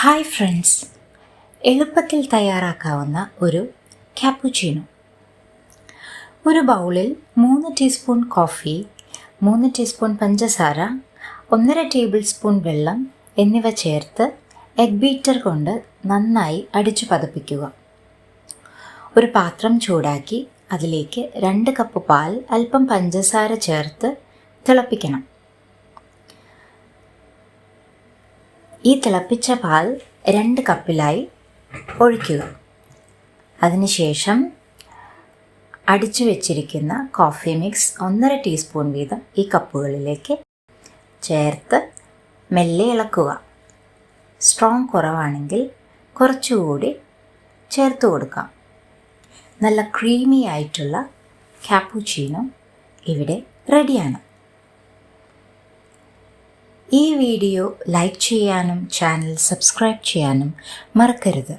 Hi friends, എളുപ്പത്തിൽ തയ്യാറാക്കാവുന്ന ഒരു കാപ്പുച്ചീനോ. ഒരു ബൗളിൽ 3 ടീസ്പൂൺ കോഫി, 3 ടീസ്പൂൺ പഞ്ചസാര, 1.5 ടേബിൾ സ്പൂൺ വെള്ളം എന്നിവ ചേർത്ത് എഗ് ബീറ്റർ കൊണ്ട് നന്നായി അടിച്ചു പതപ്പിക്കുക. ഒരു പാത്രം ചൂടാക്കി അതിലേക്ക് 2 കപ്പ് പാൽ, അല്പം പഞ്ചസാര ചേർത്ത് തിളപ്പിക്കണം. ഈ തിളപ്പിച്ച പാൽ 2 കപ്പിലായി ഒഴിക്കുക. അതിനുശേഷം അടിച്ചു വെച്ചിരിക്കുന്ന കോഫി മിക്സ് 1.5 ടീസ്പൂൺ വീതം ഈ കപ്പുകളിലേക്ക് ചേർത്ത് മെല്ലെ ഇളക്കുക. സ്ട്രോങ് കുറവാണെങ്കിൽ കുറച്ചുകൂടി ചേർത്ത് കൊടുക്കാം. നല്ല ക്രീമി ആയിട്ടുള്ള കാപ്പുച്ചീനോ ഇവിടെ റെഡിയാണ്. ഈ വീഡിയോ ലൈക്ക് ചെയ്യാനും ചാനൽ സബ്സ്ക്രൈബ് ചെയ്യാനും മറക്കരുത്.